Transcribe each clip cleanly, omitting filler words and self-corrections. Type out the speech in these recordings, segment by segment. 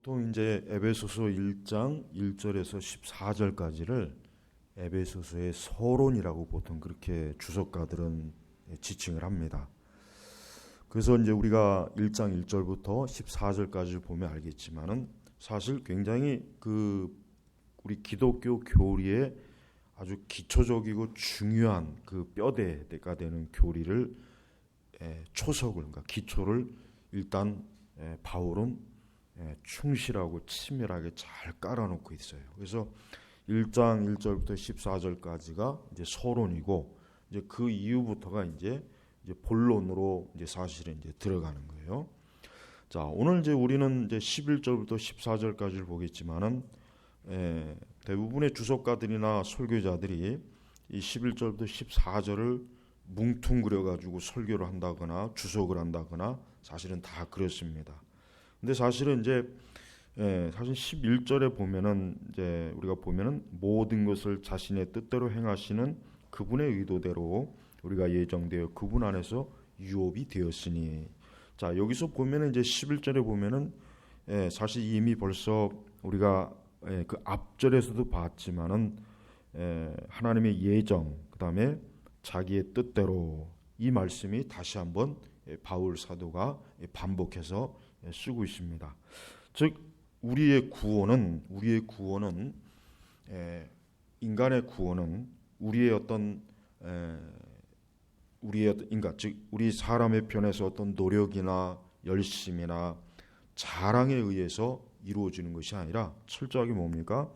보통 이제 에베소서 1장 1절에서 14절까지를 에베소서의 서론이라고 보통 그렇게 주석가들은 지칭을 합니다. 그래서 이제 우리가 1장 1절부터 14절까지를 보면 알겠지만은 사실 굉장히 우리 기독교 교리의 아주 기초적이고 중요한 그 뼈대가 되는 교리를 초석을 그러니까 기초를 일단 바울은 충실하고 친밀하게 잘 깔아놓고 있어요. 그래서 1장 1절부터 14절까지가 이제 서론이고 이제 그 이후부터가 이제 본론으로 이제 사실은 이제 들어가는 거예요. 자, 오늘 이제 우리는 이제 11절부터 14절까지를 보겠지만은 대부분의 주석가들이나 설교자들이 이 11절부터 14절을 뭉퉁그려 가지고 설교를 한다거나 주석을 한다거나 사실은 다 그렇습니다. 근데 사실은 이제 사실 11절에 보면은 이제 우리가 보면은 모든 것을 자신의 뜻대로 행하시는 그분의 의도대로 우리가 예정되어 그분 안에서 유업이 되었으니, 자 여기서 보면은 이제 11절에 보면은 사실 이미 벌써 우리가 그 앞절에서도 봤지만은 하나님의 예정, 그다음에 자기의 뜻대로, 이 말씀이 다시 한번 바울 사도가 반복해서 쓰고 있습니다. 즉 우리의 구원은 인간의 구원은 즉 우리 사람의 편에서 어떤 노력이나 열심이나 자랑에 의해서 이루어지는 것이 아니라 철저하게 뭡니까?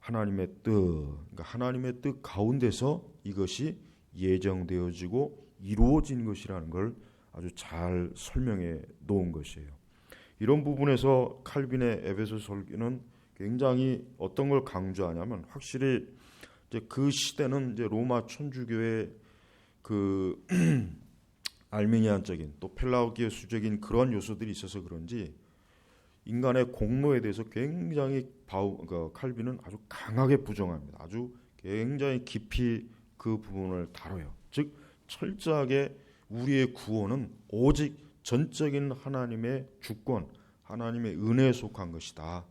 하나님의 그러니까 하나님의 뜻 가운데서 이것이 예정되어지고 이루어진 것이라는 걸 아주 잘 설명해 놓은 것이에요. 이런 부분에서 칼빈의 에베소 설교는 굉장히 어떤 걸 강조하냐면, 확실히 이제 그 시대는 이제 로마 천주교의 그 알미니안적인 또 펠라기오스적인 그런 요소들이 있어서 그런지 인간의 공로에 대해서 굉장히 칼빈은 아주 강하게 부정합니다. 아주 굉장히 깊이 그 부분을 다뤄요. 즉 철저하게 우리의 구원은 오직 전적인 하나님의 주권, 하나님의 은혜에 속한 것이다.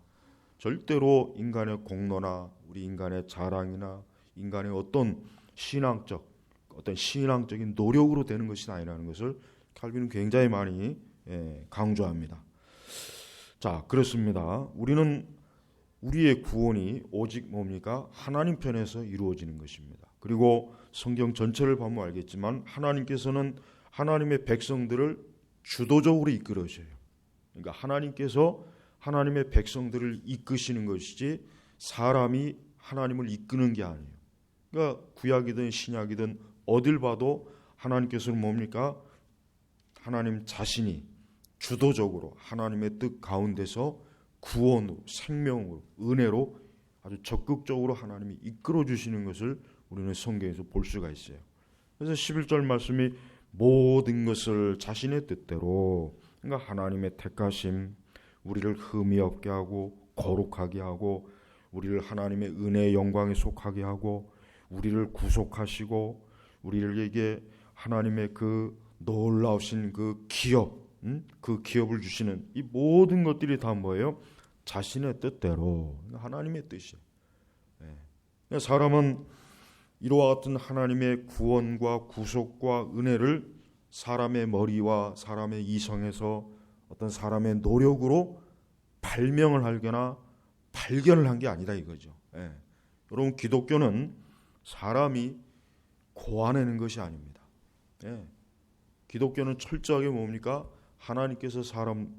절대로 인간의 공로나 우리 인간의 자랑이나 인간의 어떤 신앙적인 노력으로 되는 것이 아니라는 것을 칼빈은 굉장히 많이 강조합니다. 자, 그렇습니다. 우리의 구원이 오직 뭡니까? 하나님 편에서 이루어지는 것입니다. 그리고 성경 전체를 보면 알겠지만 하나님께서는 하나님의 백성들을 주도적으로 이끌으셔요. 그러니까 하나님께서 하나님의 백성들을 이끄시는 것이지 사람이 하나님을 이끄는 게 아니에요. 그러니까 구약이든 신약이든 어딜 봐도 하나님께서는 뭡니까? 하나님 자신이 주도적으로 하나님의 뜻 가운데서 구원으로, 생명으로, 은혜로 아주 적극적으로 하나님이 이끌어 주시는 것을 우리는 성경에서 볼 수가 있어요. 그래서 11절 말씀이 모든 것을 자신의 뜻대로, 그러니까 하나님의 택하심, 우리를 흠이 없게 하고 거룩하게 하고 우리를 하나님의 은혜의 영광에 속하게 하고 우리를 구속하시고 우리에게 하나님의 그 놀라우신 그 기업을 주시는 이 모든 것들이 다 뭐예요? 자신의 뜻대로, 하나님의 뜻이에요. 사람은 이와 같은 하나님의 구원과 구속과 은혜를 사람의 머리와 사람의 이성에서 어떤 사람의 노력으로 발명을 하거나 발견을 한 게 아니다 이거죠. 여러분, 기독교는 사람이 고안해낸 것이 아닙니다. 기독교는 철저하게 뭡니까? 하나님께서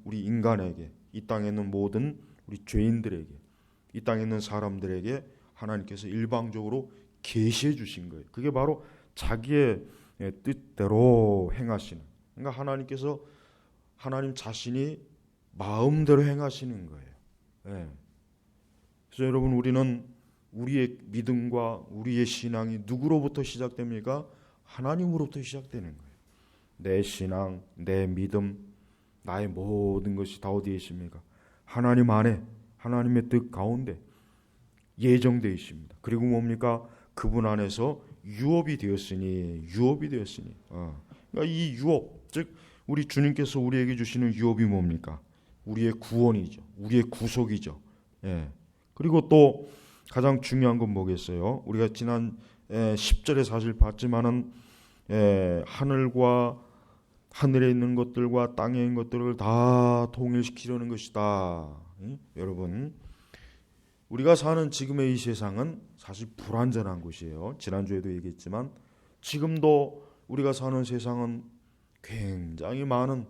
우리 인간에게, 이 땅에 있는 모든 우리 죄인들에게, 이 땅에 있는 사람들에게 하나님께서 일방적으로 계시해 주신 거예요. 그게 바로 자기의 뜻대로 행하시는, 그러니까 하나님 자신이 마음대로 행하시는 거예요. 그래서 여러분, 우리는 우리의 믿음과 우리의 신앙이 누구로부터 시작됩니까? 하나님으로부터 시작되는 거예요. 내 신앙, 내 믿음, 나의 모든 것이 다 어디에 있습니까? 하나님 안에, 하나님의 뜻 가운데 예정되어 있습니다. 그리고 뭡니까? 그분 안에서 유업이 되었으니. 그러니까 이 유업, 즉 우리 주님께서 우리에게 주시는 유업이 뭡니까? 우리의 구원이죠. 우리의 구속이죠. 예. 그리고 또 가장 중요한 건 뭐겠어요? 우리가 지난 10절에 사실 봤지만은 하늘과 하늘에 있는 것들과 땅에 있는 것들을 다 통일시키려는 것이다. 여러분, 우리가 사는 지금의 이 세상은 사실 불완전한 곳이에요. 지난주에도 얘기했지만 지금도 우리가 사는 세상은 굉장히 많은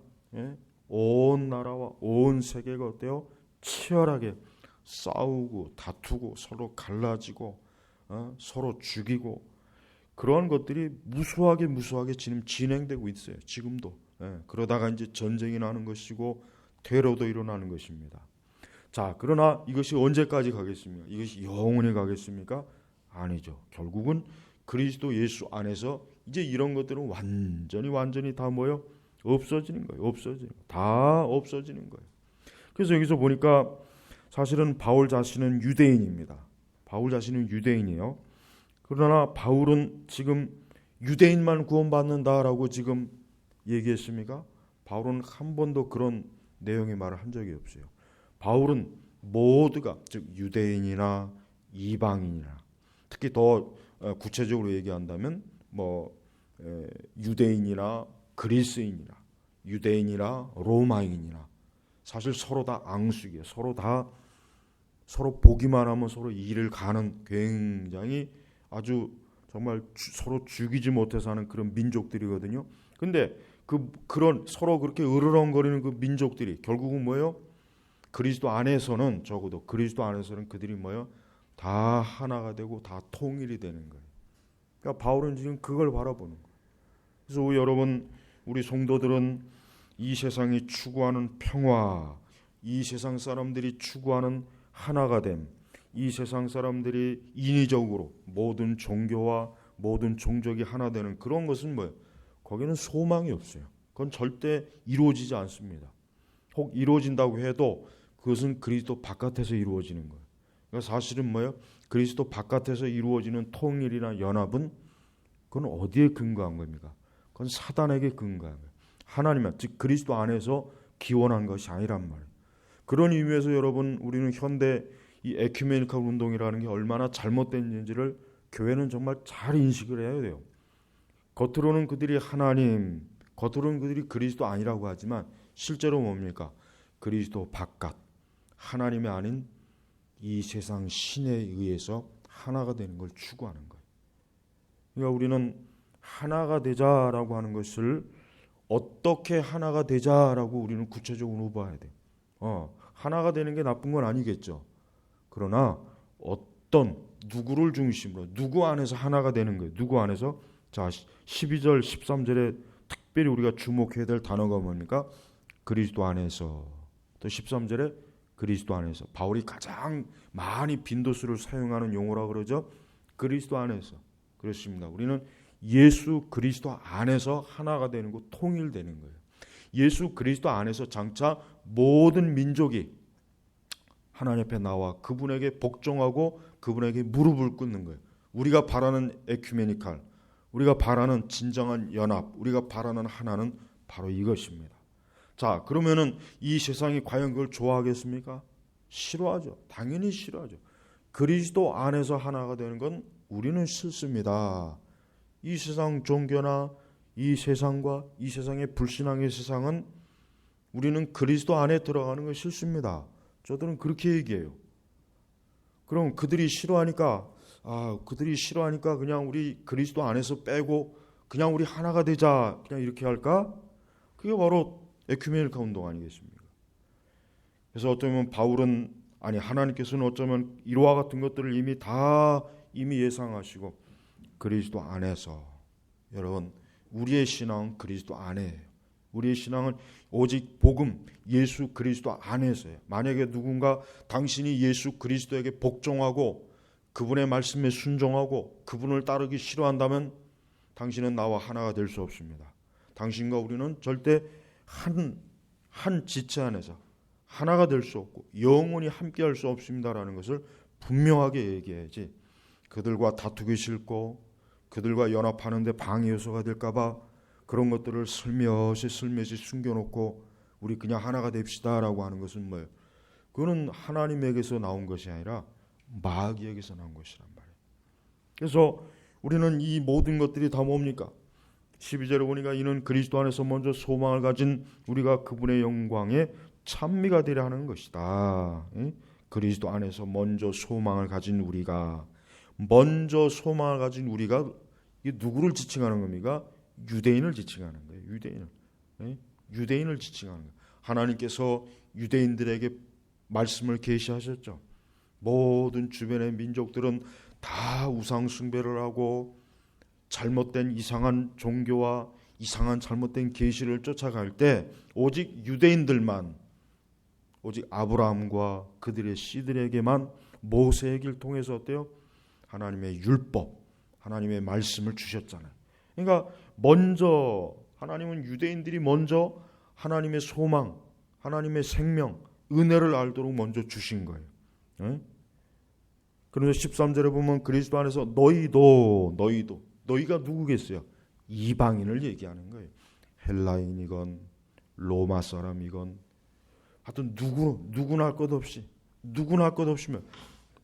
온 나라와 온 세계가 어때요? 치열하게 싸우고 다투고 서로 갈라지고 서로 죽이고 그러한 것들이 무수하게 지금 진행되고 있어요. 지금도. 그러다가 이제 전쟁이 나는 것이고 테러도 일어나는 것입니다. 자, 그러나 이것이 언제까지 가겠습니까? 이것이 영원히 가겠습니까? 아니죠. 결국은 그리스도 예수 안에서 이제 이런 것들은 완전히 다 뭐요? 없어지는 거예요. 없어지는 거예요. 다 없어지는 거예요. 그래서 여기서 보니까 사실은 바울 자신은 유대인입니다. 바울 자신은 유대인이에요. 그러나 바울은 지금 유대인만 구원받는다라고 지금 얘기했습니까? 바울은 한 번도 그런 내용의 말을 한 적이 없어요. 바울은 모두가 즉 유대인이나 이방인이나 특히 더 구체적으로 얘기한다면 유대인이나 그리스인이나 유대인이나 로마인이나 사실 서로 다 앙숙이에요. 서로 보기만 하면 서로 이를 가는 굉장히 아주 정말 서로 죽이지 못해서 하는 그런 민족들이거든요. 근데 그런 서로 그렇게 으르렁거리는 그 민족들이 결국은 뭐예요? 그리스도 안에서는 적어도 그리스도 안에서는 그들이 뭐예요? 다 하나가 되고 다 통일이 되는 거예요. 그러니까 바울은 지금 그걸 바라보는 거예요. 그래서 여러분, 우리 성도들은 이 세상이 추구하는 평화, 이 세상 사람들이 추구하는 하나가 됨, 이 세상 사람들이 인위적으로 모든 종교와 모든 종족이 하나 되는 그런 것은 뭐예요? 거기는 소망이 없어요. 그건 절대 이루어지지 않습니다. 혹 이루어진다고 해도 그것은 그리스도 바깥에서 이루어지는 거예요. 그러니까 사실은 뭐예요? 그리스도 바깥에서 이루어지는 통일이나 연합은 그건 어디에 근거한 겁니까? 그건 사단에게 근거한 거예요. 하나님, 즉 그리스도 안에서 기원한 것이 아니란 말이에요. 그런 의미에서 여러분, 우리는 현대 이 에큐메니컬 운동이라는 게 얼마나 잘못된지를 교회는 정말 잘 인식을 해야 돼요. 겉으로는 그들이 하나님, 겉으로는 그들이 그리스도 아니라고 하지만 실제로 뭡니까? 그리스도 바깥, 하나님이 아닌 이 세상 신에 의해서 하나가 되는 걸 추구하는 거예요. 그러니까 우리는 하나가 되자라고 하는 것을 어떻게 하나가 되자라고 우리는 구체적으로 봐야 돼요. 하나가 되는 게 나쁜 건 아니겠죠. 그러나 어떤 누구를 중심으로 누구 안에서 하나가 되는 거예요. 누구 안에서? 자, 12절 13절에 특별히 우리가 주목해야 될 단어가 뭡니까? 그리스도 안에서. 또 13절에 그리스도 안에서. 바울이 가장 많이 빈도수를 사용하는 용어라 그러죠. 그리스도 안에서. 그렇습니다. 우리는 예수 그리스도 안에서 하나가 되는 거, 통일되는 거예요. 예수 그리스도 안에서 장차 모든 민족이 하나님 앞에 나와 그분에게 복종하고 그분에게 무릎을 꿇는 거예요. 우리가 바라는 에큐메니칼, 우리가 바라는 진정한 연합, 우리가 바라는 하나는 바로 이것입니다. 자, 그러면은 이 세상이 과연 그걸 좋아하겠습니까? 싫어하죠. 당연히 싫어하죠. 그리스도 안에서 하나가 되는 건 우리는 싫습니다. 이 세상 종교나 이 세상과 이 세상의 불신앙의 세상은 우리는 그리스도 안에 들어가는 건 싫습니다. 저들은 그렇게 얘기해요. 그럼 그들이 싫어하니까 그냥 우리 그리스도 안에서 빼고 그냥 우리 하나가 되자, 그냥 이렇게 할까? 그게 바로 에큐메니컬 운동 아니겠습니까? 그래서 어쩌면 바울은 하나님께서는 어쩌면 이와 같은 것들을 이미 예상하시고 그리스도 안에서, 여러분, 우리의 신앙은 그리스도 안에예요. 우리의 신앙은 오직 복음, 예수 그리스도 안에서예요. 만약에 누군가 당신이 예수 그리스도에게 복종하고 그분의 말씀에 순종하고 그분을 따르기 싫어한다면 당신은 나와 하나가 될 수 없습니다. 당신과 우리는 절대 한 지체 안에서 하나가 될 수 없고 영원히 함께할 수 없습니다라는 것을 분명하게 얘기해야지, 그들과 다투기 싫고 그들과 연합하는데 방해 요소가 될까 봐 그런 것들을 슬며시 숨겨놓고 우리 그냥 하나가 됩시다라고 하는 것은 뭐예요? 그거는 하나님에게서 나온 것이 아니라 마귀에게서 나온 것이란 말이에요. 그래서 우리는 이 모든 것들이 다 뭡니까? 12절에 보니까 이는 그리스도 안에서 먼저 소망을 가진 우리가 그분의 영광에 찬미가 되려 하는 것이다. 그리스도 안에서 먼저 소망을 가진 우리가, 먼저 소망을 가진 우리가 이게 누구를 지칭하는 겁니까? 유대인을 지칭하는 거예요. 유대인을 지칭하는 거예요. 하나님께서 유대인들에게 말씀을 계시하셨죠. 모든 주변의 민족들은 다 우상 숭배를 하고 잘못된 이상한 종교와 이상한 잘못된 계시를 쫓아갈 때 오직 유대인들만, 오직 아브라함과 그들의 씨들에게만 모세의 길 통해서 어때요? 하나님의 율법, 하나님의 말씀을 주셨잖아요. 그러니까 먼저 하나님은 유대인들이 먼저 하나님의 소망, 하나님의 생명, 은혜를 알도록 먼저 주신 거예요. 그래서 13절에 보면 그리스도 안에서 너희가 누구겠어요? 이방인을 얘기하는 거예요. 헬라인이건 로마 사람이건 하여튼 누구나 할 것 없이면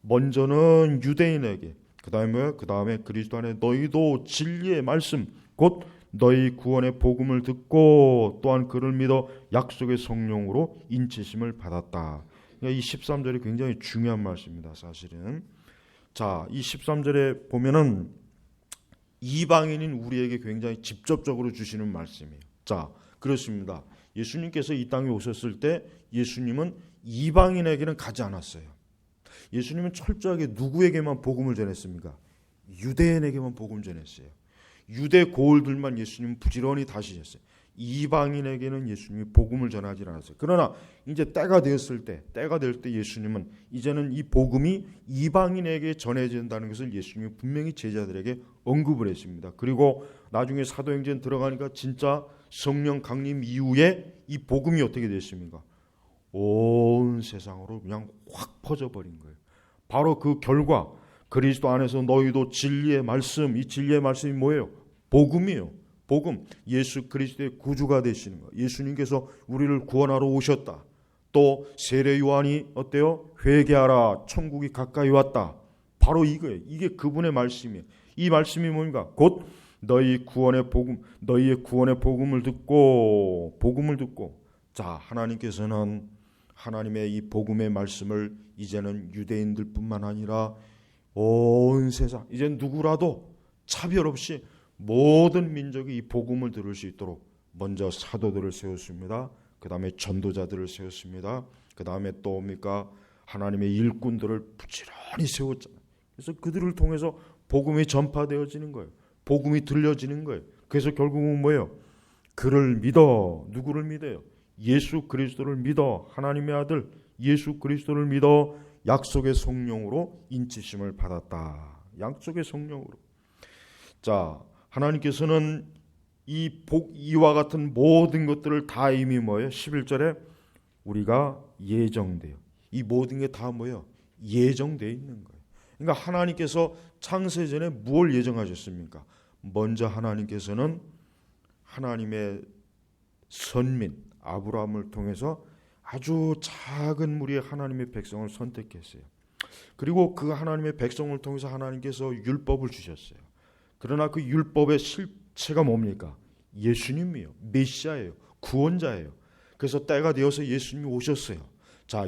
먼저는 유대인에게, 그 다음에 그리스도 안에 너희도 진리의 말씀 곧 너희 구원의 복음을 듣고 또한 그를 믿어 약속의 성령으로 인치심을 받았다. 이 13절이 굉장히 중요한 말씀입니다. 사실은 자, 이 13절에 보면은 이방인인 우리에게 굉장히 직접적으로 주시는 말씀이에요. 자, 그렇습니다. 예수님께서 이 땅에 오셨을 때 예수님은 이방인에게는 가지 않았어요. 예수님은 철저하게 누구에게만 복음을 전했습니까? 유대인에게만 복음 전했어요. 유대 고을들만 예수님은 부지런히 다스리셨어요. 이방인에게는 예수님이 복음을 전하지 않았어요. 그러나 이제 때가 될 때 예수님은 이제는 이 복음이 이방인에게 전해진다는 것을 예수님이 분명히 제자들에게 언급을 했습니다. 그리고 나중에 사도행전 들어가니까 진짜 성령 강림 이후에 이 복음이 어떻게 됐습니까? 온 세상으로 그냥 확 퍼져버린 거예요. 바로 그 결과 그리스도 안에서 너희도 진리의 말씀, 이 진리의 말씀이 뭐예요? 복음이에요. 복음, 예수 그리스도의 구주가 되시는 거. 예수님께서 우리를 구원하러 오셨다. 또 세례 요한이 어때요? 회개하라, 천국이 가까이 왔다. 바로 이거예요. 이게 그분의 말씀이에요. 이 말씀이 뭡니까? 곧 너희의 구원의 복음을 듣고 자, 하나님께서는 하나님의 이 복음의 말씀을 이제는 유대인들뿐만 아니라 온 세상, 이제 누구라도 차별 없이 모든 민족이 이 복음을 들을 수 있도록 먼저 사도들을 세웠습니다. 그 다음에 전도자들을 세웠습니다. 그 다음에 또 뭡니까? 하나님의 일꾼들을 부지런히 세웠잖아요. 그래서 그들을 통해서 복음이 전파되어지는 거예요. 복음이 들려지는 거예요. 그래서 결국은 뭐예요? 그를 믿어. 누구를 믿어요? 예수 그리스도를 믿어. 하나님의 아들 예수 그리스도를 믿어 약속의 성령으로 인치심을 받았다. 약속의 성령으로. 자, 하나님께서는 이와 같은 모든 것들을 다 이미 뭐예요? 11절에 우리가 예정돼요. 이 모든 게 다 뭐예요? 예정되어 있는 거예요. 그러니까 하나님께서 창세전에 무엇을 예정하셨습니까? 먼저 하나님께서는 하나님의 선민 아브라함을 통해서 아주 작은 무리의 하나님의 백성을 선택했어요. 그리고 그 하나님의 백성을 통해서 하나님께서 율법을 주셨어요. 그러나 그 율법의 실체가 뭡니까? 예수님이에요. 메시아예요. 구원자예요. 그래서 때가 되어서 예수님이 오셨어요. 자,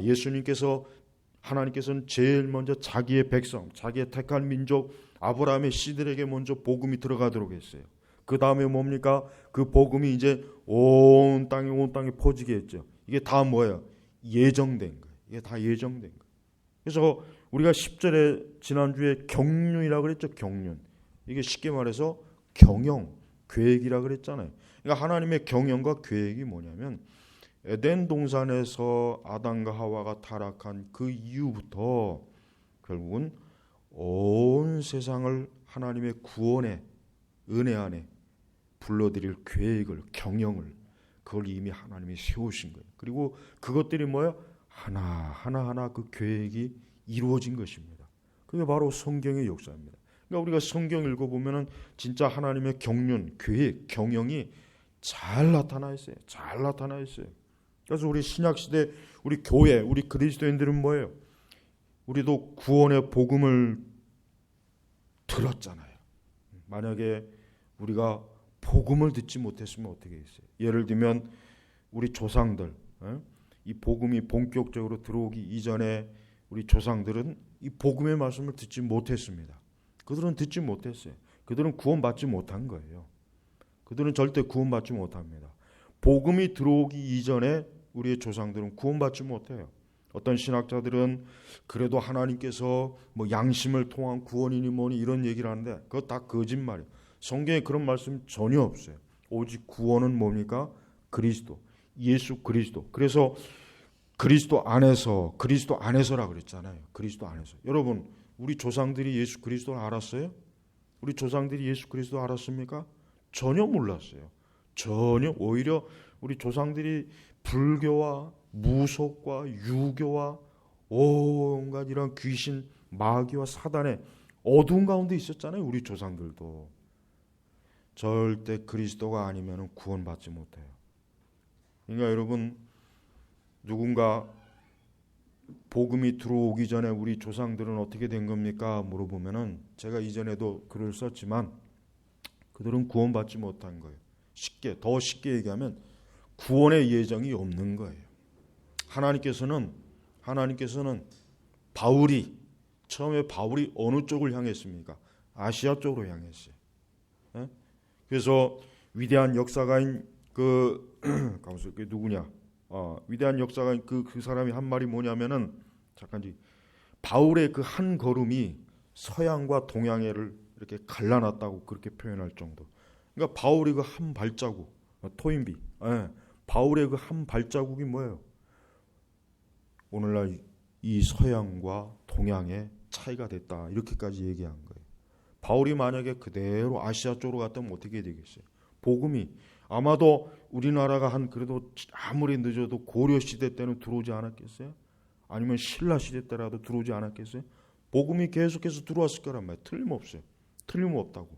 하나님께서는 제일 먼저 자기의 백성, 자기의 택한 민족 아브라함의 씨들에게 먼저 복음이 들어가도록 했어요. 그 다음에 뭡니까? 그 복음이 이제 온 땅에 퍼지게 했죠. 이게 다 뭐예요? 예정된 거예요. 이게 다 예정된 거예요. 그래서 우리가 10절에 지난주에 경륜이라고 그랬죠. 경륜. 이게 쉽게 말해서 경영, 계획이라고 그랬잖아요. 그러니까 하나님의 경영과 계획이 뭐냐면 에덴 동산에서 아담과 하와가 타락한 그 이후부터 결국은 온 세상을 하나님의 구원의 은혜 안에 불러들일 계획을, 경영을 그걸 이미 하나님이 세우신 거예요. 그리고 그것들이 뭐예요? 하나하나 그 계획이 이루어진 것입니다. 그게 바로 성경의 역사입니다. 그러니까 우리가 성경 읽어보면 진짜 하나님의 경륜, 계획, 경영이 잘 나타나 있어요. 잘 나타나 있어요. 그래서 우리 신약시대 우리 교회, 우리 그리스도인들은 뭐예요? 우리도 구원의 복음을 들었잖아요. 만약에 우리가 복음을 듣지 못했으면 어떻게 했어요? 예를 들면 우리 조상들, 이 복음이 본격적으로 들어오기 이전에 우리 조상들은 이 복음의 말씀을 듣지 못했습니다. 그들은 듣지 못했어요. 그들은 구원받지 못한 거예요. 그들은 절대 구원받지 못합니다. 복음이 들어오기 이전에 우리의 조상들은 구원받지 못해요. 어떤 신학자들은 그래도 하나님께서 뭐 양심을 통한 구원이니 뭐니 이런 얘기를 하는데 그거 다 거짓말이에요. 성경에 그런 말씀 전혀 없어요. 오직 구원은 뭡니까? 그리스도, 예수 그리스도. 그래서 그리스도 안에서라 그랬잖아요. 그리스도 안에서. 여러분, 우리 조상들이 예수 그리스도를 알았어요? 우리 조상들이 예수 그리스도 알았습니까? 전혀 몰랐어요. 전혀. 오히려 우리 조상들이 불교와 무속과 유교와 온갖 이런 귀신, 마귀와 사단의 어두운 가운데 있었잖아요. 우리 조상들도. 절대 그리스도가 아니면 구원받지 못해요. 그러니까 여러분, 누군가 복음이 들어오기 전에 우리 조상들은 어떻게 된 겁니까? 물어보면은 제가 이전에도 글을 썼지만 그들은 구원받지 못한 거예요. 더 쉽게 얘기하면 구원의 예정이 없는 거예요. 하나님께서는 처음에 바울이 어느 쪽을 향했습니까? 아시아 쪽으로 향했어요. 예? 그래서 위대한 역사가인 그 누구냐? 위대한 역사가인 그 사람이 한 말이 뭐냐면은 바울의 그 한 걸음이 서양과 동양을 이렇게 갈라놨다고 그렇게 표현할 정도. 그러니까 바울의 그 한 발자국, 토인비, 바울의 그 한 발자국이 뭐예요? 오늘날 이 서양과 동양의 차이가 됐다. 이렇게까지 얘기한 거예요. 바울이 만약에 그대로 아시아 쪽으로 갔다면 어떻게 되겠어요? 복음이 아마도 우리나라가 그래도 아무리 늦어도 고려 시대 때는 들어오지 않았겠어요? 아니면 신라 시대 때라도 들어오지 않았겠어요? 복음이 계속해서 들어왔을 거란 말이에요. 틀림없어요. 틀림없다고.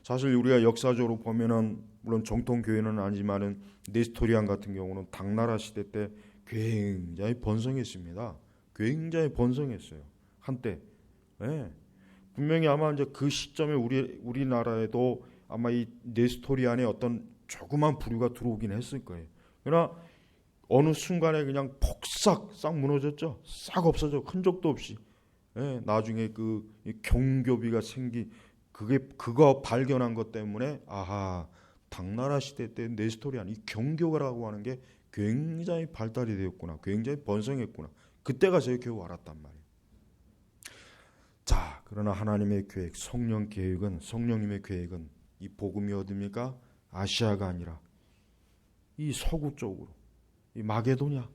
사실 우리가 역사적으로 보면은 물론 정통 교회는 아니지만은 네스토리안 같은 경우는 당나라 시대 때 굉장히 번성했습니다. 굉장히 번성했어요. 한때. 네. 분명히 아마 이제 그 시점에 우리나라에도 아마 이 네스토리안의 어떤 조그만 부류가 들어오긴 했을 거예요. 그러나 어느 순간에 그냥 폭삭 싹 무너졌죠. 싹 없어져. 흔적도 없이. 네. 나중에 그 경교비가 그거 발견한 것 때문에 당나라 시대 때 네스토리안 이 경교라고 하는 게 굉장히 발달이 되었구나. 굉장히 번성했구나. 그때가 제 겨우 알았단 말이에요. 자, 그러나 하나님의 계획, 성령님의 계획은 이 복음이 어딥니까? 아시아가 아니라 이 서구 쪽으로, 이 마게도냐,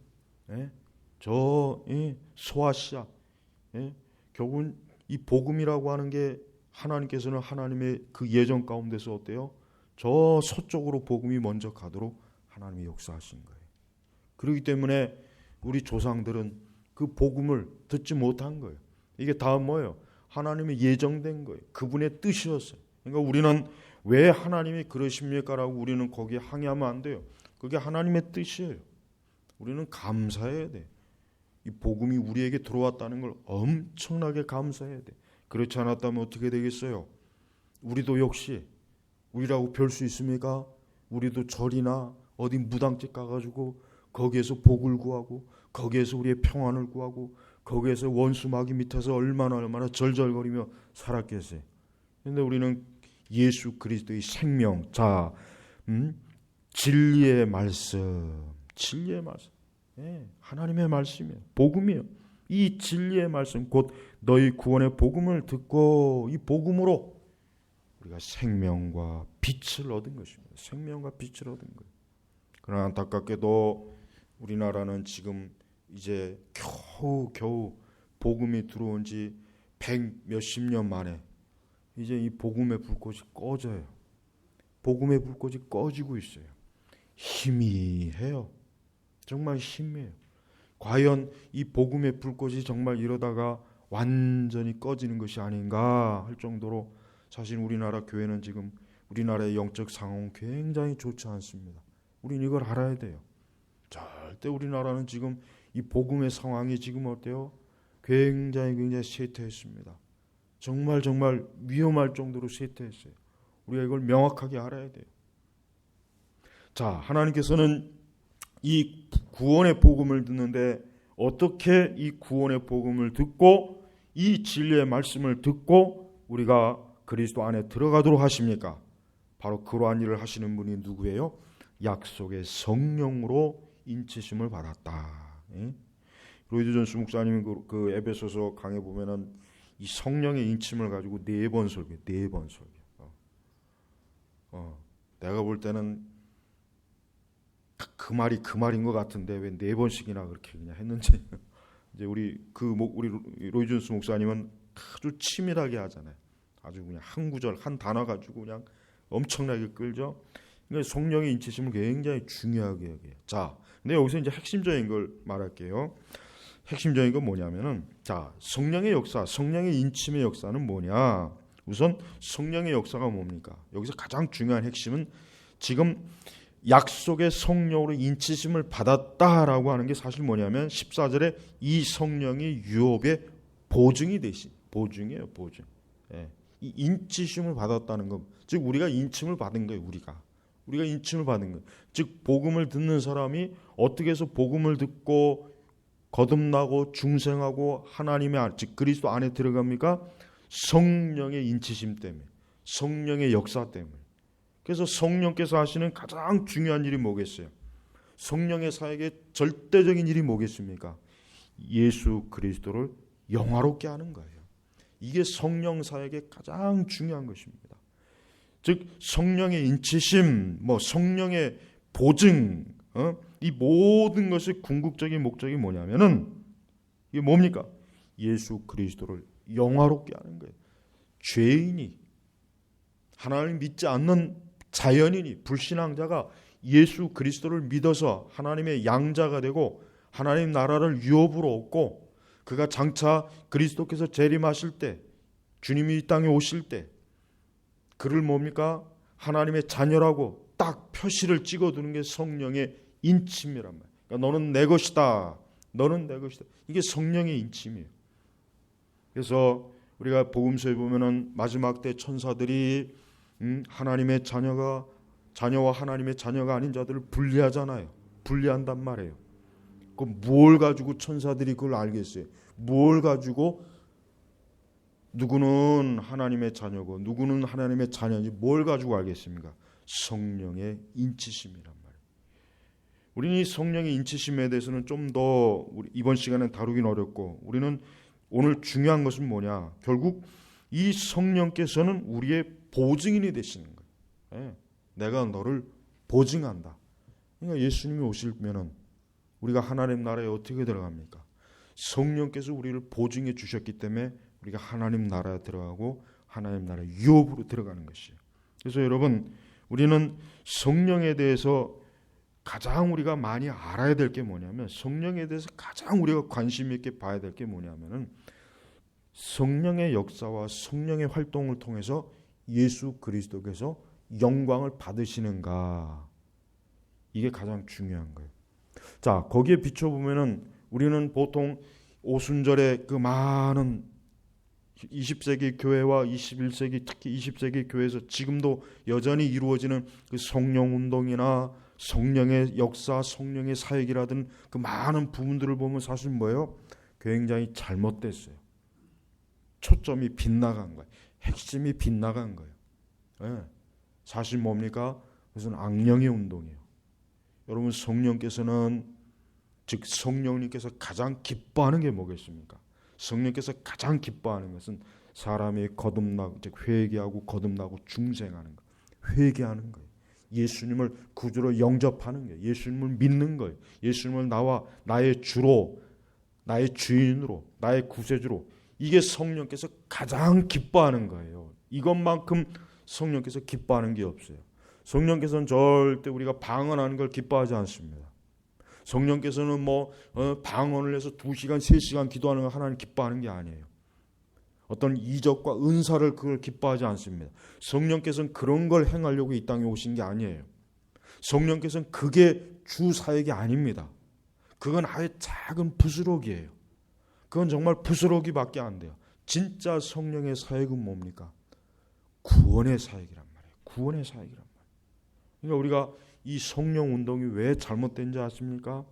소아시아, 결국은 이 복음이라고 하는 게 하나님께서는 하나님의 그 예정 가운데서 어때요? 저 서쪽으로 복음이 먼저 가도록 하나님이 역사하신 거예요. 그렇기 때문에 우리 조상들은 그 복음을 듣지 못한 거예요. 이게 다 뭐예요? 하나님이 예정된 거예요. 그분의 뜻이었어요. 그러니까 우리는 왜 하나님이 그러십니까? 라고 우리는 거기에 항의하면 안 돼요. 그게 하나님의 뜻이에요. 우리는 감사해야 돼. 이 복음이 우리에게 들어왔다는 걸 엄청나게 감사해야 돼. 그렇지 않았다면 어떻게 되겠어요? 우리도 역시 우리라고 별 수 있습니까? 우리도 절이나 어디 무당집 가가지고 거기에서 복을 구하고 거기에서 우리의 평안을 구하고 거기에서 원수 마귀 밑에서 얼마나 절절거리며 살았겠어요. 그런데 우리는 예수 그리스도의 생명, 진리의 말씀, 하나님의 말씀이에요. 복음이에요. 이 진리의 말씀 곧 너희 구원의 복음을 듣고 이 복음으로 우리가 생명과 빛을 얻은 것입니다. 생명과 빛을 얻은 거예요. 그러나 안타깝게도 우리나라는 지금 이제 겨우 복음이 들어온 지 100몇십 년 만에 이제 이 복음의 불꽃이 꺼져요. 복음의 불꽃이 꺼지고 있어요. 희미해요. 정말 희미해요. 과연 이 복음의 불꽃이 정말 이러다가 완전히 꺼지는 것이 아닌가 할 정도로 사실 우리나라 교회는 지금 우리나라의 영적 상황은 굉장히 좋지 않습니다. 우리는 이걸 알아야 돼요. 절대 우리나라는 지금 이 복음의 상황이 지금 어때요? 굉장히 쇠퇴했습니다. 정말 위험할 정도로 쇠퇴했어요. 우리가 이걸 명확하게 알아야 돼요. 자, 하나님께서는 이 구원의 복음을 듣는데 어떻게 이 구원의 복음을 듣고 이 진리의 말씀을 듣고 우리가 그리스도 안에 들어가도록 하십니까? 바로 그러한 일을 하시는 분이 누구예요? 약속의 성령으로 인치심을 받았다. 로이드 존스 목사님이 그 에베소서 강해 보면은 이 성령의 인침을 가지고 4번 설교. 내가 볼 때는 그 말이 그 말인 것 같은데 왜 4번씩이나 그렇게 그냥 했는지. 이제 우리 로이드 존스 목사님은 아주 치밀하게 하잖아요. 아주 그냥 한 구절 한 단어 가지고 그냥 엄청나게 끌죠. 그러니까 성령의 인치심을 굉장히 중요하게 여겨요. 자, 근데 여기서 이제 핵심적인 걸 말할게요. 핵심적인 건 뭐냐면은, 자, 성령의 역사, 성령의 인침의 역사는 뭐냐? 우선 성령의 역사가 뭡니까? 여기서 가장 중요한 핵심은 지금 약속의 성령으로 인치심을 받았다라고 하는 게 사실 뭐냐면 14절에 이 성령이 유업의 보증이 되신, 보증이에요, 보증. 예. 이 인치심을 받았다는 것, 즉 우리가 인침을 받은 거예요. 우리가 인침을 받은 거예요. 즉 복음을 듣는 사람이 어떻게 해서 복음을 듣고 거듭나고 중생하고 하나님의 즉 그리스도 안에 들어갑니까? 성령의 인치심 때문에, 성령의 역사 때문에. 그래서 성령께서 하시는 가장 중요한 일이 뭐겠어요? 성령의 사역의 절대적인 일이 뭐겠습니까? 예수 그리스도를 영화롭게 하는 거예요. 이게 성령 사역의 가장 중요한 것입니다. 즉 성령의 인치심, 성령의 보증, 이 모든 것의 궁극적인 목적이 뭐냐면은 이게 뭡니까? 예수 그리스도를 영화롭게 하는 거예요. 죄인이, 하나님을 믿지 않는 자연인이, 불신앙자가 예수 그리스도를 믿어서 하나님의 양자가 되고 하나님 나라를 유업으로 얻고 그가 장차 그리스도께서 재림하실 때, 주님이 이 땅에 오실 때 그를 뭡니까? 하나님의 자녀라고 딱 표시를 찍어두는 게 성령의 인침이란 말이에요. 그러니까 너는 내 것이다. 너는 내 것이다. 이게 성령의 인침이에요. 그래서 우리가 복음서에 보면은 마지막 때 천사들이 하나님의 자녀와 하나님의 자녀가 아닌 자들을 분리하잖아요. 분리한단 말이에요. 그 뭘 가지고 천사들이 그걸 알겠어요? 뭘 가지고 누구는 하나님의 자녀고 누구는 하나님의 자녀인지 뭘 가지고 알겠습니까? 성령의 인치심이란 말이에요. 우리는 이 성령의 인치심에 대해서는 좀 더 이번 시간에 다루긴 어렵고, 우리는 오늘 중요한 것은 뭐냐? 결국 이 성령께서는 우리의 보증인이 되시는 거예요. 내가 너를 보증한다. 그러니까 예수님이 오시면은 우리가 하나님 나라에 어떻게 들어갑니까? 성령께서 우리를 보증해 주셨기 때문에 우리가 하나님 나라에 들어가고 하나님 나라 유업으로 들어가는 것이에요. 그래서 여러분, 우리는 성령에 대해서 가장 우리가 많이 알아야 될 게 뭐냐면, 성령에 대해서 가장 우리가 관심 있게 봐야 될 게 뭐냐면은 성령의 역사와 성령의 활동을 통해서 예수 그리스도께서 영광을 받으시는가, 이게 가장 중요한 거예요. 자, 거기에 비춰보면은 우리는 보통 오순절에 그 많은 20세기 교회와 21세기, 특히 20세기 교회에서 지금도 여전히 이루어지는 그 성령운동이나 성령의 역사, 성령의 사역이라든 그 많은 부분들을 보면 사실 뭐예요? 굉장히 잘못됐어요. 초점이 빗나간 거예요. 핵심이 빗나간 거예요. 네. 사실 뭡니까? 그것은 악령의 운동이에요. 여러분, 성령께서는, 즉 성령님께서 가장 기뻐하는 게 뭐겠습니까? 성령께서 가장 기뻐하는 것은 사람이 거듭나고, 즉 회개하고 거듭나고 중생하는 거, 회개하는 거예요. 예수님을 구주로 영접하는 거예요. 예수님을 믿는 거예요. 예수님을 나의 주로, 나의 주인으로, 나의 구세주로, 이게 성령께서 가장 기뻐하는 거예요. 이것만큼 성령께서 기뻐하는 게 없어요. 성령께서는 절대 우리가 방언하는 걸 기뻐하지 않습니다. 성령께서는 방언을 해서 2시간, 3시간 기도하는 걸 하나님 기뻐하는 게 아니에요. 어떤 이적과 은사를 그걸 기뻐하지 않습니다. 성령께서는 그런 걸 행하려고 이 땅에 오신 게 아니에요. 성령께서는 그게 주 사역이 아닙니다. 그건 아예 작은 부스러기예요. 그건 정말 부스러기밖에 안 돼요. 진짜 성령의 사역은 뭡니까? 구원의 사역이란 말이에요. 구원의 사역이란 말이에요. 그러니까 우리가 이 성령 운동이 왜 잘못된지 아십니까?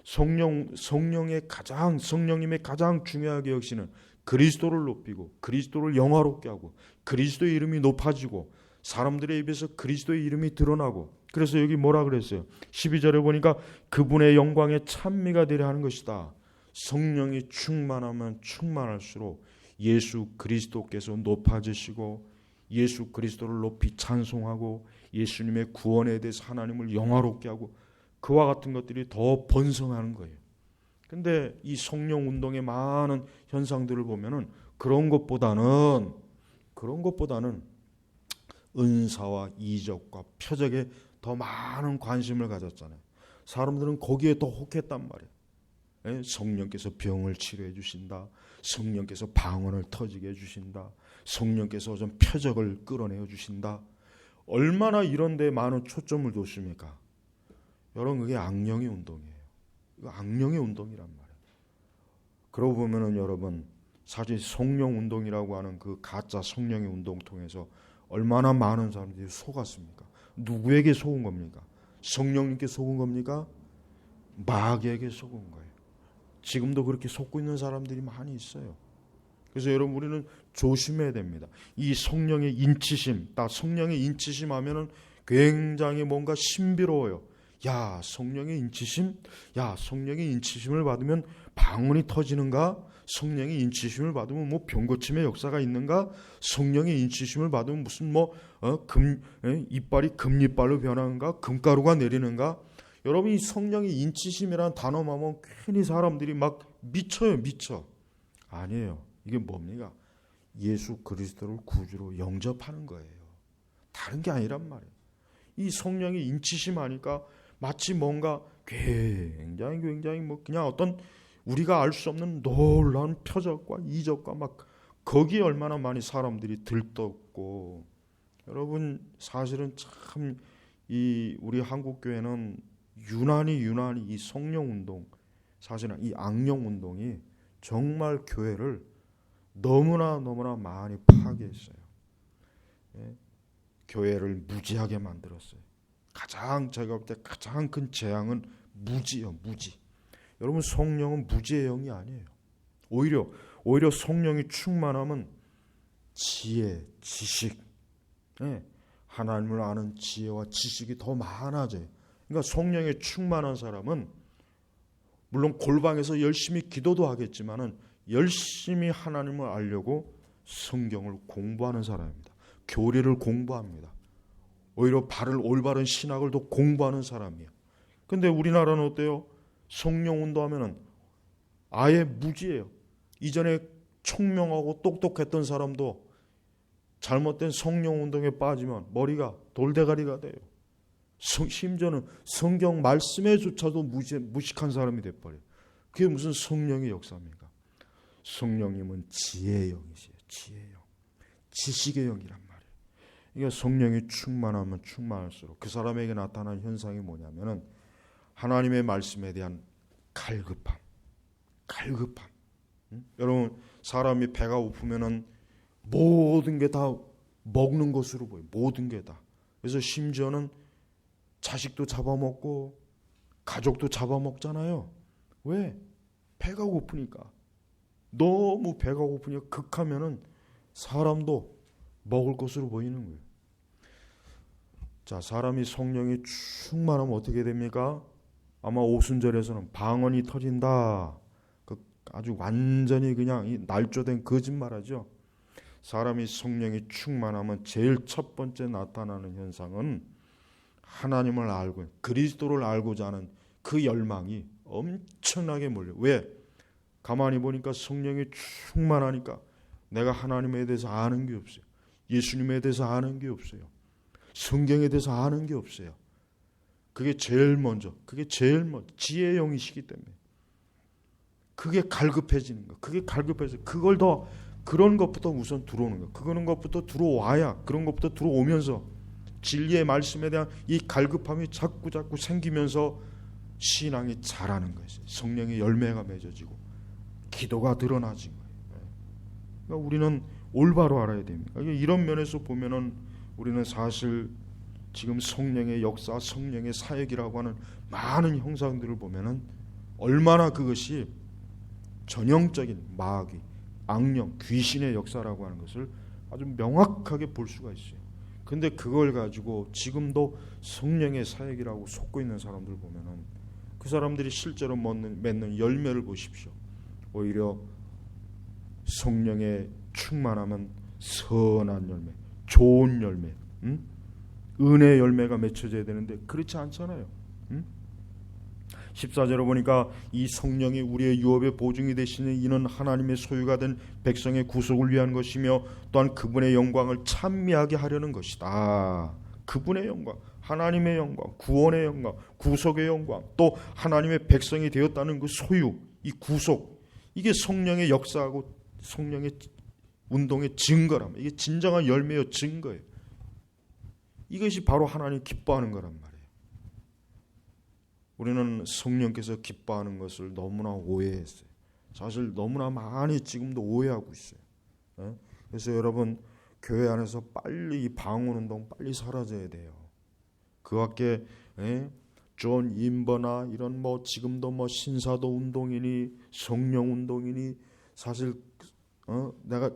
성령님의 가장 중요하게 여기시는 그리스도를 높이고 그리스도를 영화롭게 하고 그리스도의 이름이 높아지고 사람들의 입에서 그리스도의 이름이 드러나고, 그래서 여기 뭐라 그랬어요? 12절에 보니까 그분의 영광에 찬미가 되려 하는 것이다. 성령이 충만하면 충만할수록 예수 그리스도께서 높아지시고 예수 그리스도를 높이 찬송하고 예수님의 구원에 대해서 하나님을 영화롭게 하고 그와 같은 것들이 더 번성하는 거예요. 근데 이 성령 운동의 많은 현상들을 보면은 그런 것보다는 은사와 이적과 표적에 더 많은 관심을 가졌잖아요. 사람들은 거기에 더 혹했단 말이에요. 성령께서 병을 치료해 주신다. 성령께서 방언을 터지게 해주신다. 성령께서 좀 표적을 끌어내어 주신다. 얼마나 이런 데 많은 초점을 뒀습니까? 여러분, 그게 악령의 운동이에요. 이거 악령의 운동이란 말이에요. 그러고 보면은 여러분, 사실 성령 운동이라고 하는 그 가짜 성령의 운동 통해서 얼마나 많은 사람들이 속았습니까? 누구에게 속은 겁니까? 성령님께 속은 겁니까? 마귀에게 속은 거예요. 지금도 그렇게 속고 있는 사람들이 많이 있어요. 그래서 여러분, 우리는 조심해야 됩니다. 이 성령의 인치심, 성령의 인치심 하면은 굉장히 뭔가 신비로워요. 야, 성령의 인치심? 야, 성령의 인치심을 받으면 방언이 터지는가? 성령의 인치심을 받으면 뭐 병고침의 역사가 있는가? 성령의 인치심을 받으면 무슨 이빨이 금이빨로 변하는가? 금가루가 내리는가? 여러분, 이 성령의 인치심이라는 단어만 하면 괜히 사람들이 막 미쳐요. 아니에요. 이게 뭡니까? 예수 그리스도를 구주로 영접하는 거예요. 다른 게 아니란 말이에요. 이 성령의 인치심 하니까 마치 뭔가 굉장히 뭐 그냥 어떤 우리가 알 수 없는 놀라운 표적과 이적과 막 거기에 얼마나 많이 사람들이 들떴고, 여러분, 사실은 참 이 우리 한국 교회는 유난히 이 성령 운동, 사실은 이 악령 운동이 정말 교회를 너무나 많이 파괴했어요. 교회를 무지하게 만들었어요. 제가 볼 때 가장 큰 재앙은 무지예요. 무지. 여러분, 성령은 무지의 영이 아니에요. 오히려 성령이 충만하면 지혜, 지식, 하나님을 아는 지혜와 지식이 더 많아져요. 그러니까 성령에 충만한 사람은 물론 골방에서 열심히 기도도 하겠지만은 열심히 하나님을 알려고 성경을 공부하는 사람입니다. 교리를 공부합니다. 오히려 올바른 신학을 더 공부하는 사람이에요. 근데 우리나라는 어때요? 성령 운동하면은 아예 무지예요. 이전에 총명하고 똑똑했던 사람도 잘못된 성령 운동에 빠지면 머리가 돌대가리가 돼요. 심지어는 성경 말씀에조차도 무식한 사람이 돼버려요. 그게 무슨 성령의 역사입니까? 성령님은 지혜의 영이시에요. 지혜의 영, 지식의 영이란 말이에요. 그러니까 성령이 충만하면 충만할수록 그 사람에게 나타나는 현상이 뭐냐면은 하나님의 말씀에 대한 갈급함. 여러분, 사람이 배가 고프면은 모든 게 다 먹는 것으로 보여요. 모든 게 다. 그래서 심지어는 자식도 잡아먹고 가족도 잡아먹잖아요. 왜? 배가 고프니까. 너무 배가 고프니까 극하면은 사람도 먹을 것으로 보이는 거예요. 자, 사람이 성령이 충만하면 어떻게 됩니까? 아마 오순절에서는 방언이 터진다. 아주 완전히 그냥 날조된 거짓말하죠. 사람이 성령이 충만하면 제일 첫 번째 나타나는 현상은 하나님을 알고 그리스도를 알고자 하는 그 열망이 엄청나게 몰려요. 왜? 가만히 보니까 성령이 충만하니까 내가 하나님에 대해서 아는 게 없어요. 예수님에 대해서 아는 게 없어요. 성경에 대해서 아는 게 없어요. 그게 제일 먼저 지혜의 영이시기 때문에 그게 갈급해지는 거. 그게 갈급해서 그걸 더 그런 것부터 우선 들어오는 거. 그런 것부터 들어와야 그런 것부터 들어오면서 진리의 말씀에 대한 이 갈급함이 자꾸 생기면서 신앙이 자라는 것이에요. 성령의 열매가 맺어지고 기도가 드러나진 거예요. 그러니까 우리는 올바로 알아야 됩니다. 이런 면에서 보면은 우리는 사실 지금 성령의 역사, 성령의 사역이라고 하는 많은 형상들을 보면은 얼마나 그것이 전형적인 마귀, 악령, 귀신의 역사라고 하는 것을 아주 명확하게 볼 수가 있어요. 근데 그걸 가지고 지금도 성령의 사역이라고 속고 있는 사람들 보면은 그 사람들이 실제로 맺는 열매를 보십시오. 오히려 성령의 충만하면 선한 열매, 좋은 열매, 은혜의 열매가 맺혀져야 되는데 그렇지 않잖아요. 14절에 보니까 이 성령이 우리의 유업의 보증이 되시니 이는 하나님의 소유가 된 백성의 구속을 위한 것이며 또한 그분의 영광을 찬미하게 하려는 것이다. 그분의 영광, 하나님의 영광, 구원의 영광, 구속의 영광, 또 하나님의 백성이 되었다는 그 소유, 이 구속, 이게 성령의 역사하고 성령의 운동의 증거라면 이게 진정한 열매요 증거예요. 이것이 바로 하나님 기뻐하는 거란 말이에요. 우리는 성령께서 기뻐하는 것을 너무나 오해했어요. 사실 너무나 많이 지금도 오해하고 있어요. 그래서 여러분 교회 안에서 빨리 이 방언운동 빨리 사라져야 돼요. 그 밖에 존 인버나 이런 지금도 신사도 운동이니 성령 운동이니 사실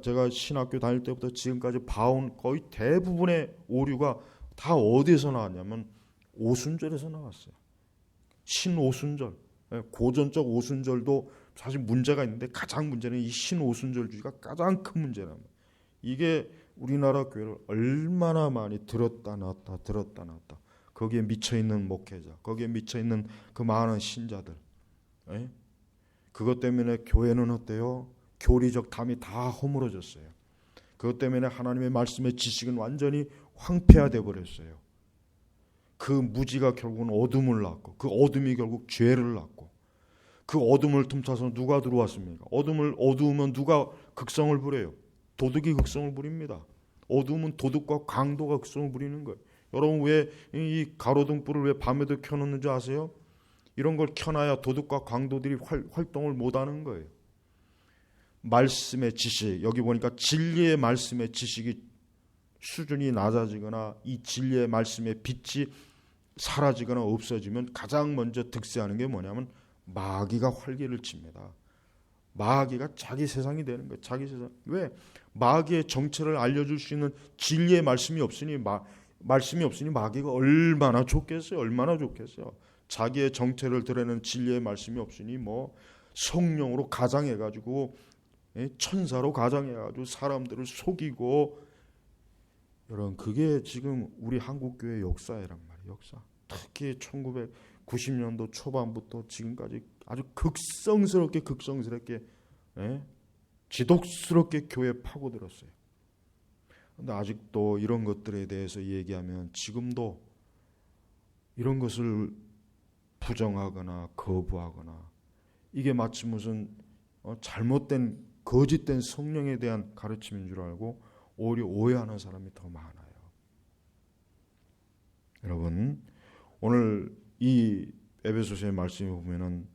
제가 신학교 다닐 때부터 지금까지 봐온 거의 대부분의 오류가 다 어디에서 나왔냐면 오순절에서 나왔어요. 신오순절, 고전적 오순절도 사실 문제가 있는데 가장 문제는 이 신오순절주의가 가장 큰 문제랍니다. 이게 우리나라 교회를 얼마나 많이 들었다 놨다 거기에 미쳐있는 목회자, 거기에 미쳐있는 그 많은 신자들, 그것 때문에 교회는 어때요? 교리적 담이 다 허물어졌어요. 그것 때문에 하나님의 말씀의 지식은 완전히 황폐화되어 버렸어요. 그 무지가 결국은 어둠을 낳고 그 어둠이 결국 죄를 낳고 그 어둠을 틈타서 누가 들어왔습니까? 어두우면 누가 극성을 부려요? 도둑이 극성을 부립니다. 어두우면 도둑과 강도가 극성을 부리는 거예요. 여러분 왜 이 가로등불을 왜 밤에도 켜놓는지 아세요? 이런 걸 켜놔야 도둑과 강도들이 활동을 못하는 거예요. 말씀의 지식, 여기 보니까 진리의 말씀의 지식이 수준이 낮아지거나 이 진리의 말씀의 빛이 사라지거나 없어지면 가장 먼저 득세하는 게 뭐냐면 마귀가 활기를 칩니다. 마귀가 자기 세상이 되는 거예요. 자기 세상. 왜? 마귀의 정체를 알려줄 수 있는 진리의 말씀이 없으니 마귀가 얼마나 좋겠어요. 얼마나 좋겠어요. 자기의 정체를 드러내는 진리의 말씀이 없으니 성령으로 가장해가지고 천사로 가장해가지고 사람들을 속이고 여러분 그게 지금 우리 한국교회 역사이란 말이에요. 역사. 특히 1990년도 초반부터 지금까지 아주 극성스럽게 지독스럽게 교회에 파고들었어요. 그런데 아직도 이런 것들에 대해서 얘기하면 지금도 이런 것을 부정하거나 거부하거나 이게 마치 무슨 잘못된 거짓된 성령에 대한 가르침인 줄 알고 오히려 오해하는 사람이 더 많아요. 여러분 오늘 이 에베소서의 말씀에 보면은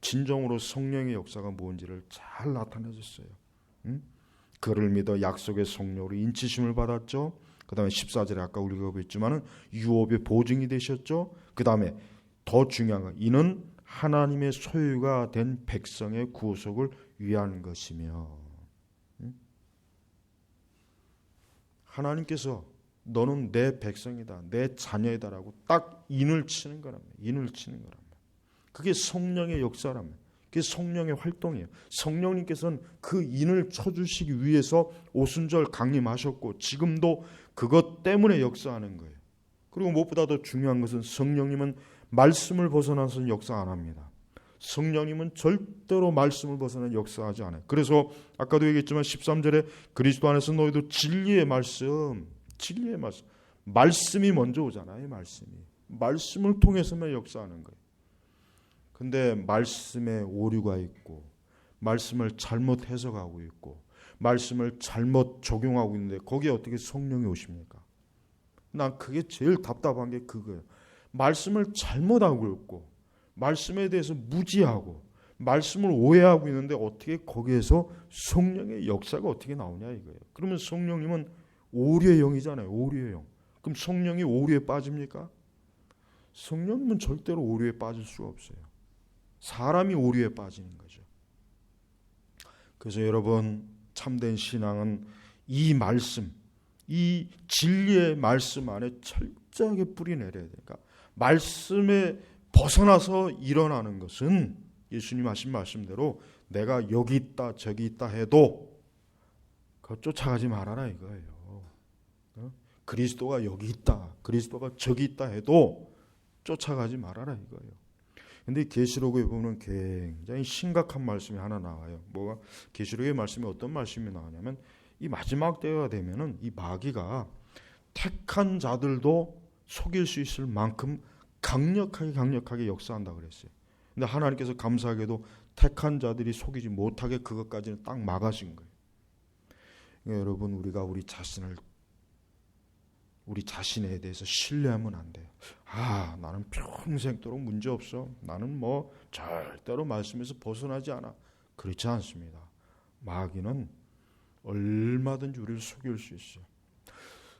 진정으로 성령의 역사가 뭔지를 잘 나타내줬어요. 그를 믿어 약속의 성령으로 인치심을 받았죠. 그 다음에 14절에 아까 우리가 보였지만은 유업의 보증이 되셨죠. 그 다음에 더 중요한 건 이는 하나님의 소유가 된 백성의 구속을 위한 것이며 하나님께서 너는 내 백성이다, 내 자녀이다라고 딱 인을 치는 거랍니다. 인을 치는 거랍니다. 그게 성령의 역사랍니다. 그게 성령의 활동이에요. 성령님께서는 그 인을 쳐주시기 위해서 오순절 강림하셨고 지금도 그것 때문에 역사하는 거예요. 그리고 무엇보다 더 중요한 것은 성령님은 말씀을 벗어나서는 역사 안 합니다. 성령님은 절대로 말씀을 벗어나 역사하지 않아요. 그래서 아까도 얘기했지만 13절에 그리스도 안에서 너희도 진리의 말씀이 먼저 오잖아요. 말씀을 통해서만 역사하는 거예요. 근데 말씀에 오류가 있고 말씀을 잘못 해석하고 있고 말씀을 잘못 적용하고 있는데 거기에 어떻게 성령이 오십니까? 난 그게 제일 답답한 게 그거예요. 말씀을 잘못하고 있고 말씀에 대해서 무지하고 말씀을 오해하고 있는데 어떻게 거기에서 성령의 역사가 어떻게 나오냐 이거예요. 그러면 성령님은 오류의 영이잖아요. 오류의 영. 그럼 성령이 오류에 빠집니까? 성령님은 절대로 오류에 빠질 수가 없어요. 사람이 오류에 빠지는 거죠. 그래서 여러분, 참된 신앙은 이 말씀, 이 진리의 말씀 안에 철저하게 뿌리내려야 되니까, 말씀에 벗어나서 일어나는 것은 예수님 하신 말씀대로 내가 여기 있다 저기 있다 해도 그거 쫓아가지 말아라 이거예요. 그리스도가 여기 있다 그리스도가 저기 있다 해도 쫓아가지 말아라 이거예요. 근데 계시록에 보면 굉장히 심각한 말씀이 하나 나와요. 뭐가 계시록의 말씀이 어떤 말씀이 나오냐면, 이 마지막 때가 되면은 이 마귀가 택한 자들도 속일 수 있을 만큼 강력하게 역사한다 그랬어요. 근데 하나님께서 감사하게도 택한 자들이 속이지 못하게 그것까지는 딱 막아신 거예요. 그러니까 여러분, 우리가 우리 자신에 대해서 신뢰하면 안 돼요. 나는 평생도록 문제 없어. 나는 뭐 절대로 말씀에서 벗어나지 않아. 그렇지 않습니다. 마귀는 얼마든지 우리를 속일 수 있어요.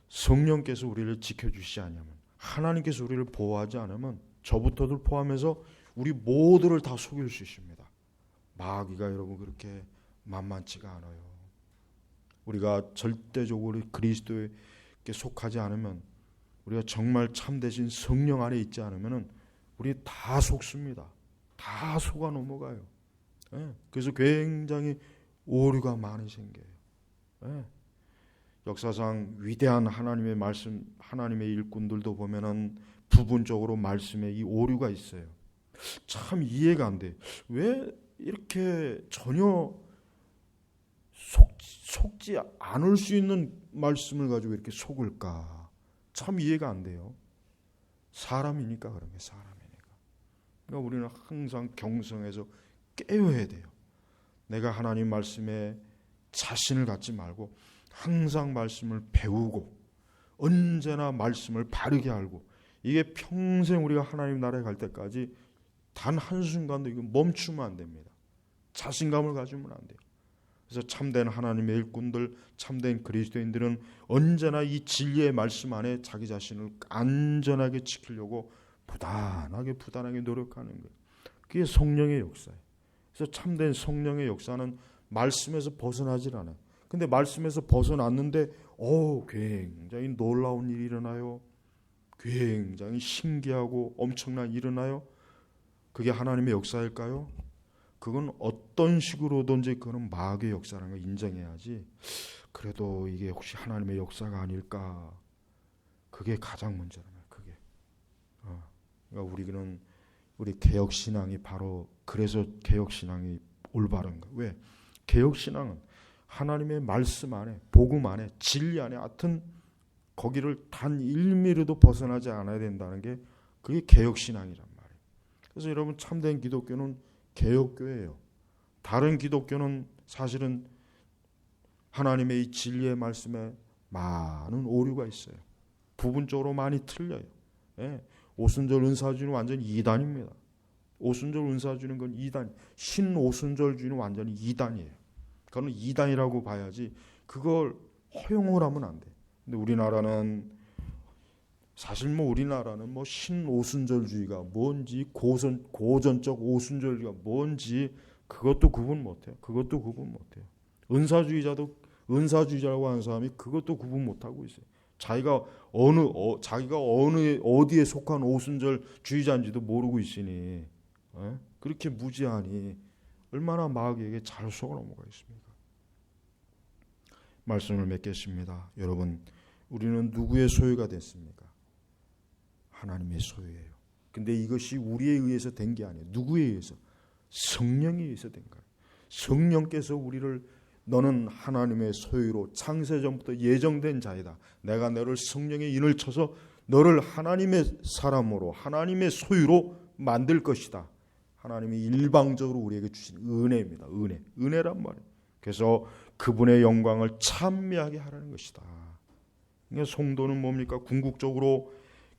성령께서 우리를 지켜주시지 않으면, 하나님께서 우리를 보호하지 않으면 저부터들 포함해서 우리 모두를 다 속일 수 있습니다. 마귀가 여러분 그렇게 만만치가 않아요. 우리가 절대적으로 그리스도에 속하지 않으면, 우리가 정말 참되신 성령 안에 있지 않으면 우리 다 속습니다. 다 속아 넘어가요. 그래서 굉장히 오류가 많이 생겨요. 역사상 위대한 하나님의 말씀, 하나님의 일꾼들도 보면은 부분적으로 말씀에 이 오류가 있어요. 참 이해가 안 돼. 왜 이렇게 전혀 속지 않을 수 있는 말씀을 가지고 이렇게 속을까? 참 이해가 안 돼요. 사람이니까 그런 게 사람이니까. 그러니까 우리는 항상 경성해서 깨어야 돼요. 내가 하나님 말씀에 자신을 갖지 말고 항상 말씀을 배우고 언제나 말씀을 바르게 알고, 이게 평생 우리가 하나님 나라에 갈 때까지 단 한순간도 이거 멈추면 안 됩니다. 자신감을 가지면 안 돼요. 그래서 참된 하나님의 일꾼들, 참된 그리스도인들은 언제나 이 진리의 말씀 안에 자기 자신을 안전하게 지키려고 부단하게 노력하는 거예요. 그게 성령의 역사예요. 그래서 참된 성령의 역사는 말씀에서 벗어나질 않아요. 근데 말씀에서 벗어났는데 굉장히 놀라운 일이 일어나요. 굉장히 신기하고 엄청난 일이 일어나요. 그게 하나님의 역사일까요? 그건 어떤 식으로든지 그건 마귀의 역사라는 걸 인정해야지, 그래도 이게 혹시 하나님의 역사가 아닐까, 그게 가장 문제라는 거예요. 그러니까 우리 개혁신앙이 바로 그래서 개혁신앙이 올바른 거예요. 왜? 개혁신앙은 하나님의 말씀 안에, 복음 안에, 진리 안에 하여튼 거기를 단 1mm도 벗어나지 않아야 된다는 게 그게 개혁신앙이란 말이에요. 그래서 여러분, 참된 기독교는 개혁교회예요. 다른 기독교는 사실은 하나님의 이 진리의 말씀에 많은 오류가 있어요. 부분적으로 많이 틀려요. 오순절 은사주는 완전히 이단입니다. 오순절 은사주는 건 이단, 신오순절주는 완전히 이단이에요. 그건 이단이라고 봐야지 그걸 허용을 하면 안 돼. 근데 우리나라는 신오순절주의가 뭔지, 고전적 오순절주의가 뭔지 그것도 구분 못해요. 은사주의자라고 하는 사람이 그것도 구분 못하고 있어요. 자기가 어디에 속한 오순절주의자인지도 모르고 있으니 그렇게 무지하니 얼마나 마귀에게 잘 속아 넘어가 있습니까? 말씀을 맺겠습니다. 여러분, 우리는 누구의 소유가 됐습니까? 하나님의 소유예요. 근데 이것이 우리에 의해서 된 게 아니에요. 누구에 의해서? 성령에 의해서 된 거예요. 성령께서 우리를 너는 하나님의 소유로 창세전부터 예정된 자이다. 내가 너를 성령의 인을 쳐서 너를 하나님의 사람으로, 하나님의 소유로 만들 것이다. 하나님이 일방적으로 우리에게 주신 은혜입니다. 은혜란 말이에요. 그래서 그분의 영광을 찬미하게 하라는 것이다. 그러니까 성도는 뭡니까?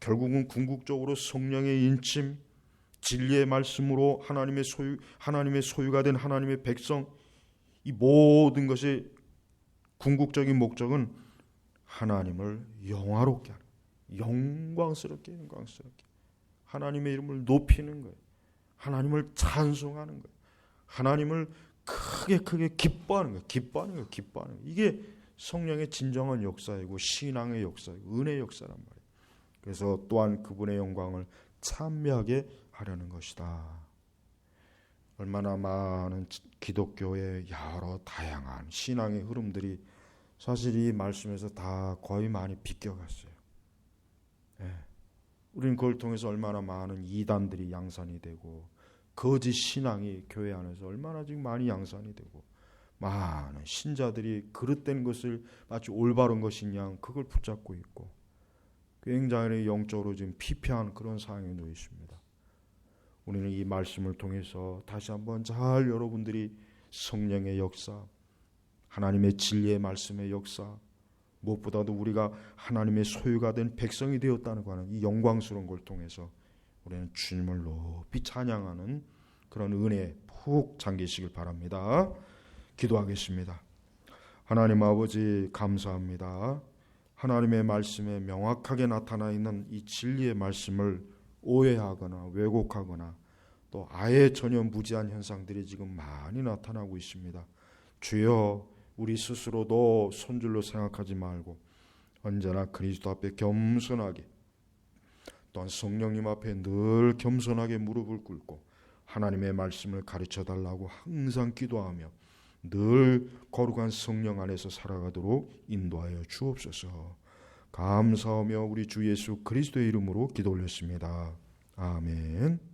결국은 궁극적으로 성령의 인침, 진리의 말씀으로 하나님의 소유가 된 하나님의 백성, 이 모든 것의 궁극적인 목적은 하나님을 영화롭게 하는, 영광스럽게 하나님의 이름을 높이는 거예요. 하나님을 찬송하는 거예요. 하나님을 크게 기뻐하는 거예요. 기뻐하는 거예요. 이게 성령의 진정한 역사이고 신앙의 역사이고 은혜의 역사란 말이에요. 그래서 또한 그분의 영광을 찬미하게 하려는 것이다. 얼마나 많은 기독교의 여러 다양한 신앙의 흐름들이 사실 이 말씀에서 다 거의 많이 비껴갔어요. 우리는 그걸 통해서 얼마나 많은 이단들이 양산이 되고 거짓 신앙이 교회 안에서 얼마나 지금 많이 양산이 되고 많은 신자들이 그릇된 것을 마치 올바른 것인 양 그걸 붙잡고 있고 굉장히 영적으로 지금 피폐한 그런 상황에 놓여 있습니다. 우리는 이 말씀을 통해서 다시 한번 잘 여러분들이 성령의 역사, 하나님의 진리의 말씀의 역사, 무엇보다도 우리가 하나님의 소유가 된 백성이 되었다는 거는 이 영광스러운 걸 통해서 우리는 주님을 높이 찬양하는 그런 은혜에 푹 잠기시길 바랍니다. 기도하겠습니다. 하나님 아버지 감사합니다. 하나님의 말씀에 명확하게 나타나 있는 이 진리의 말씀을 오해하거나 왜곡하거나 또 아예 전혀 무지한 현상들이 지금 많이 나타나고 있습니다. 주여, 우리 스스로도 손줄로 생각하지 말고 언제나 그리스도 앞에 겸손하게, 또한 성령님 앞에 늘 겸손하게 무릎을 꿇고 하나님의 말씀을 가르쳐달라고 항상 기도하며 늘 거룩한 성령 안에서 살아가도록 인도하여 주옵소서. 감사하며 우리 주 예수 그리스도의 이름으로 기도 올렸습니다. 아멘.